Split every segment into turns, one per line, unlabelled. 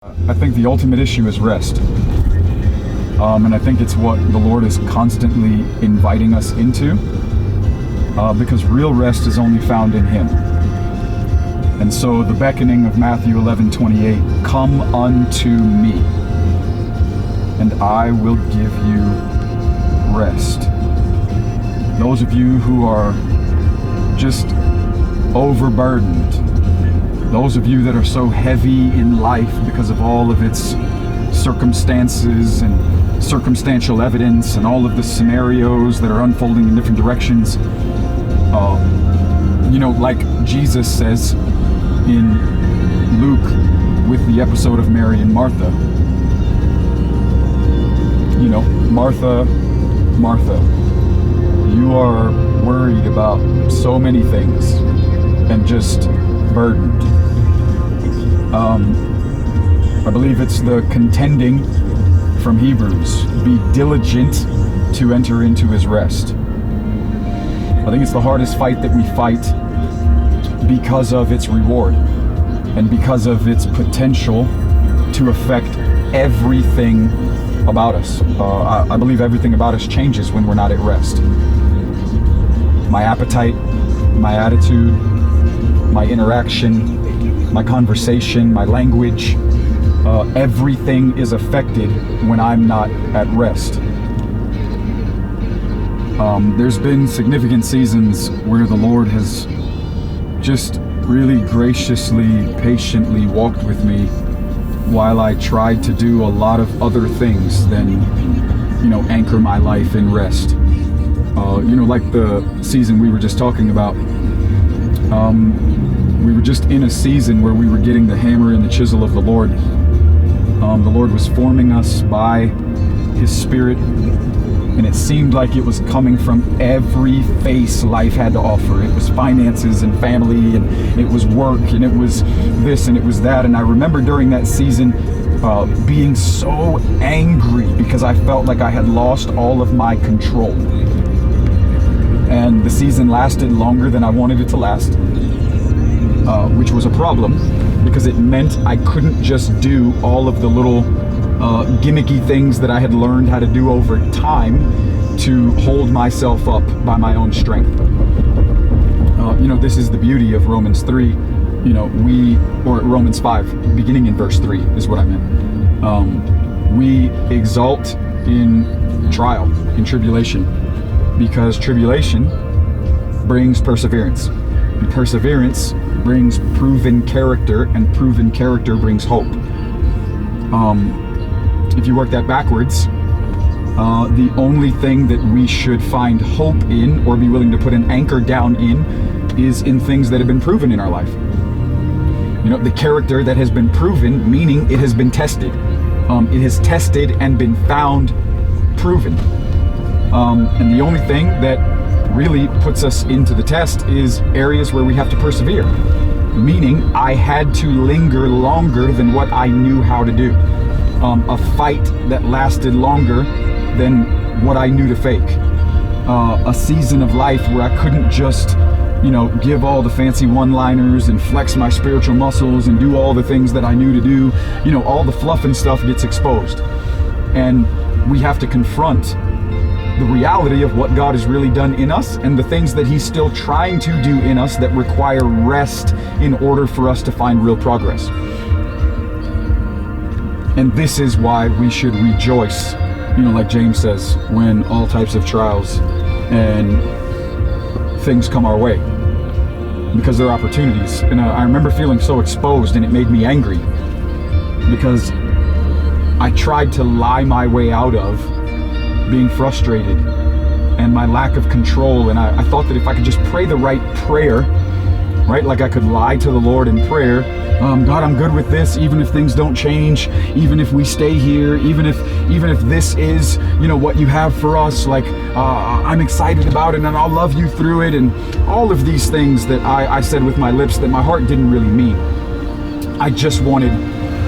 I think the ultimate issue is rest. And I think it's what the Lord is constantly inviting us into, because real rest is only found in Him. And so the beckoning of Matthew 11:28, "Come unto me, and I will give you rest." Those of you who are just overburdened, those of you that are so heavy in life because of all of its circumstances and circumstantial evidence and all of the scenarios that are unfolding in different directions, like Jesus says in Luke with the episode of Mary and Martha, Martha, Martha, you are worried about so many things and just burdened. I believe it's the contending from Hebrews, be diligent to enter into His rest. I think it's the hardest fight that we fight because of its reward and because of its potential to affect everything about us. I believe everything about us changes when we're not at rest. My appetite, my attitude, my interaction, my conversation, my language, everything is affected when I'm not at rest. There's been significant seasons where the Lord has just really graciously, patiently walked with me while I tried to do a lot of other things than, anchor my life in rest. Like the season we were just talking about. We were just in a season where we were getting the hammer and the chisel of the Lord. The Lord was forming us by His Spirit, and it seemed like it was coming from every face life had to offer. It was finances and family, and it was work, and it was this, and it was that. And I remember during that season being so angry because I felt like I had lost all of my control. And the season lasted longer than I wanted it to last, which was a problem because it meant I couldn't just do all of the little gimmicky things that I had learned how to do over time to hold myself up by my own strength. This is the beauty of Romans 3, or Romans 5, beginning in verse 3 is what I meant. We exalt in trial, in tribulation, because tribulation brings perseverance, and perseverance brings proven character, and proven character brings hope. If you work that backwards, the only thing that we should find hope in or be willing to put an anchor down in is in things that have been proven in our life. The character that has been proven, meaning it has been tested. It has tested and been found proven. And the only thing that really puts us into the test is areas where we have to persevere. Meaning I had to linger longer than what I knew how to do. A fight that lasted longer than what I knew to fake. A season of life where I couldn't just, give all the fancy one-liners and flex my spiritual muscles and do all the things that I knew to do. All the fluff and stuff gets exposed. And we have to confront the reality of what God has really done in us and the things that He's still trying to do in us that require rest in order for us to find real progress. And this is why we should rejoice, like James says, when all types of trials and things come our way, because they're opportunities. And I remember feeling so exposed, and it made me angry because I tried to lie my way out of being frustrated and my lack of control. And I thought that if I could just pray the right prayer, right? Like I could lie to the Lord in prayer. God, I'm good with this, even if things don't change, even if we stay here, even if this is, what you have for us, like I'm excited about it and I'll love you through it, and all of these things that I said with my lips that my heart didn't really mean. I just wanted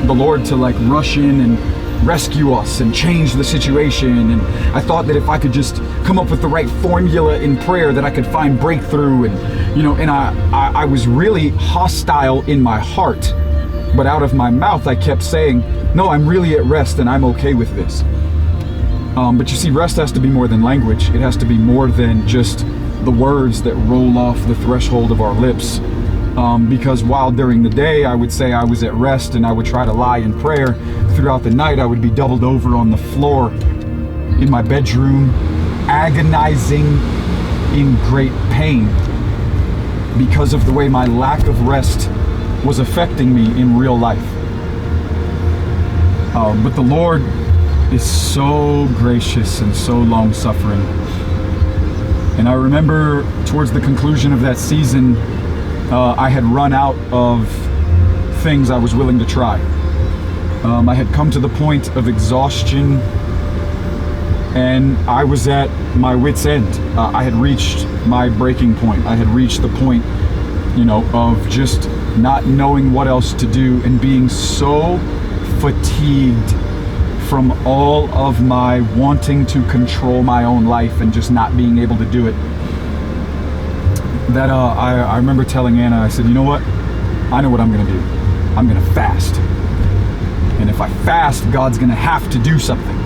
the Lord to rush in and rescue us and change the situation. And I thought that if I could just come up with the right formula in prayer that I could find breakthrough. And and I was really hostile in my heart But out of my mouth, I kept saying, no, I'm really at rest and I'm okay with this. But you see, rest has to be more than language. It has to be more than just the words that roll off the threshold of our lips. Because while during the day I would say I was at rest and I would try to lie in prayer, throughout the night I would be doubled over on the floor in my bedroom, agonizing in great pain because of the way my lack of rest was affecting me in real life. But the Lord is so gracious and so long-suffering. And I remember towards the conclusion of that season, I had run out of things I was willing to try. I had come to the point of exhaustion, and I was at my wit's end. I had reached my breaking point. I had reached the point, of just not knowing what else to do and being so fatigued from all of my wanting to control my own life and just not being able to do it, that I remember telling Anna, I said, you know what? I know what I'm going to do. I'm going to fast. And if I fast, God's going to have to do something.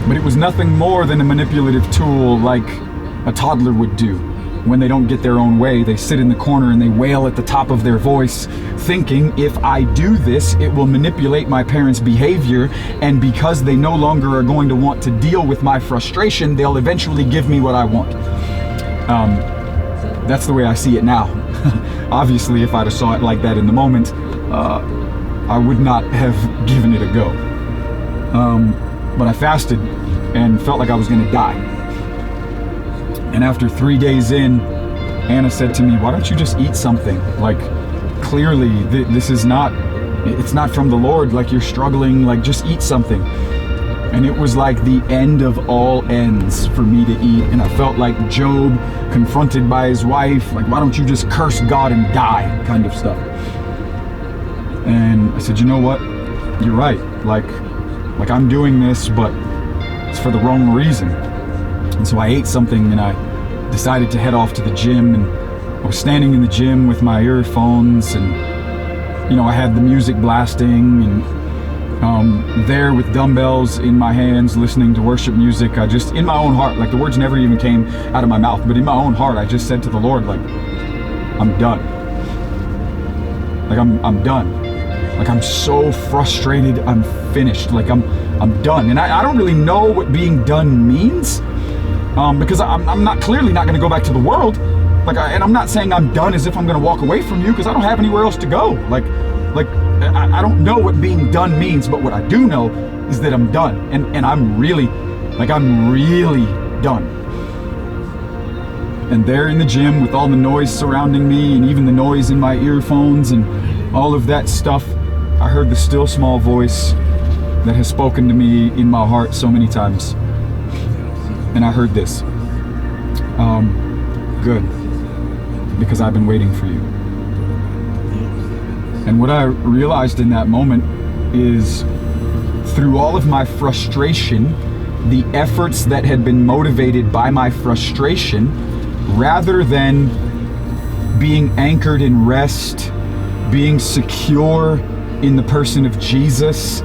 But it was nothing more than a manipulative tool like a toddler would do. When they don't get their own way, they sit in the corner and they wail at the top of their voice, thinking if I do this, it will manipulate my parents' behavior, and because they no longer are going to want to deal with my frustration, they'll eventually give me what I want. That's the way I see it now. Obviously, if I'd have saw it like that in the moment, I would not have given it a go. But I fasted and felt like I was going to die. And after 3 days in, Anna said to me, why don't you just eat something? Like, clearly, this is not, it's not from the Lord. Like, you're struggling, like, just eat something. And it was like the end of all ends for me to eat. And I felt like Job confronted by his wife, like, why don't you just curse God and die, kind of stuff. And I said, you know what? You're right. Like I'm doing this, but it's for the wrong reason. And so I ate something and I decided to head off to the gym, and I was standing in the gym with my earphones, and I had the music blasting, and there with dumbbells in my hands listening to worship music, I just, in my own heart, like the words never even came out of my mouth, but in my own heart I just said to the Lord, like, I'm done. Like I'm done. Like I'm so frustrated, I'm finished. Like I'm done. And I don't really know what being done means. Because I'm not clearly not going to go back to the world, and I'm not saying I'm done as if I'm going to walk away from you, because I don't have anywhere else to go. I don't know what being done means, but what I do know is that I'm done, and I'm really done. And there in the gym with all the noise surrounding me, and even the noise in my earphones and all of that stuff, I heard the still small voice that has spoken to me in my heart so many times. And I heard this, good, because I've been waiting for you. And what I realized in that moment is, through all of my frustration, the efforts that had been motivated by my frustration, rather than being anchored in rest, being secure in the person of Jesus,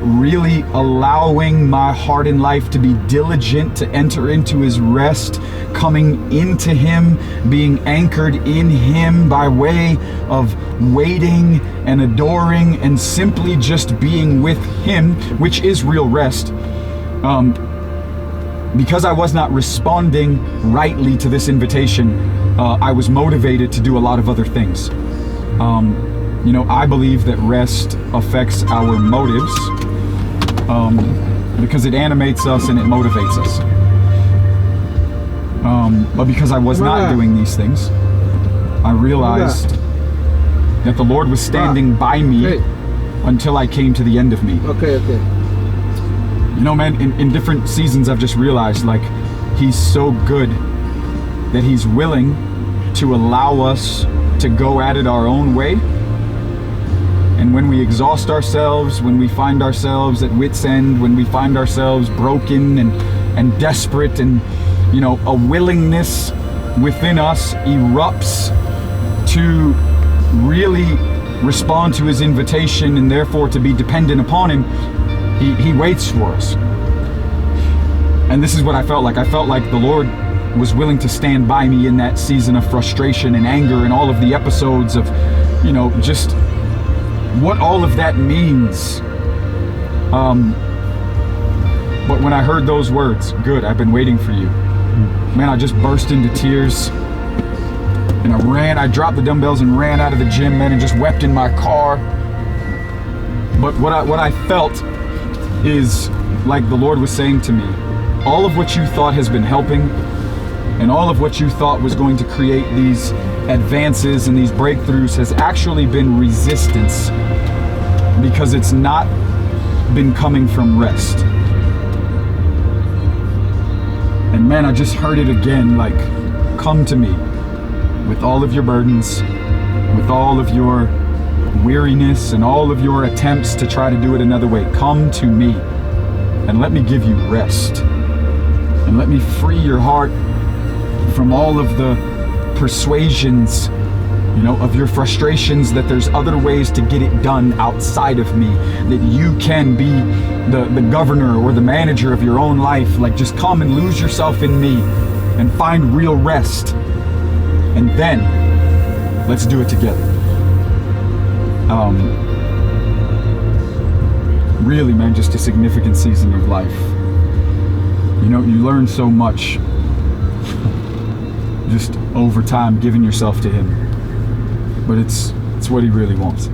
really allowing my heart and life to be diligent to enter into his rest, coming into him, being anchored in him by way of waiting and adoring and simply just being with him, which is real rest. Because I was not responding rightly to this invitation, I was motivated to do a lot of other things. I believe that rest affects our motives, because it animates us and it motivates us. But because I was not doing these things, I realized that the Lord was standing by me until I came to the end of me.
Okay.
Man, in different seasons I've just realized, like, he's so good that he's willing to allow us to go at it our own way. And when we exhaust ourselves, when we find ourselves at wit's end, when we find ourselves broken and desperate, and a willingness within us erupts to really respond to his invitation and therefore to be dependent upon him, he waits for us. And this is what I felt like. I felt like the Lord was willing to stand by me in that season of frustration and anger and all of the episodes of, just what all of that means. But when I heard those words, good, I've been waiting for you, man, I just burst into tears. And I dropped the dumbbells and ran out of the gym, man, and just wept in my car. But what I felt is like the Lord was saying to me, all of what you thought has been helping, and all of what you thought was going to create these advances and these breakthroughs has actually been resistance, because it's not been coming from rest. And man, I just heard it again, like, come to me with all of your burdens, with all of your weariness and all of your attempts to try to do it another way. Come to me and let me give you rest. And let me free your heart from all of the persuasions, of your frustrations that there's other ways to get it done outside of me, that you can be the governor or the manager of your own life. Like, just come and lose yourself in me and find real rest. And then let's do it together. Really, man, just a significant season of life. You learn so much just over time giving yourself to him. But it's what he really wants.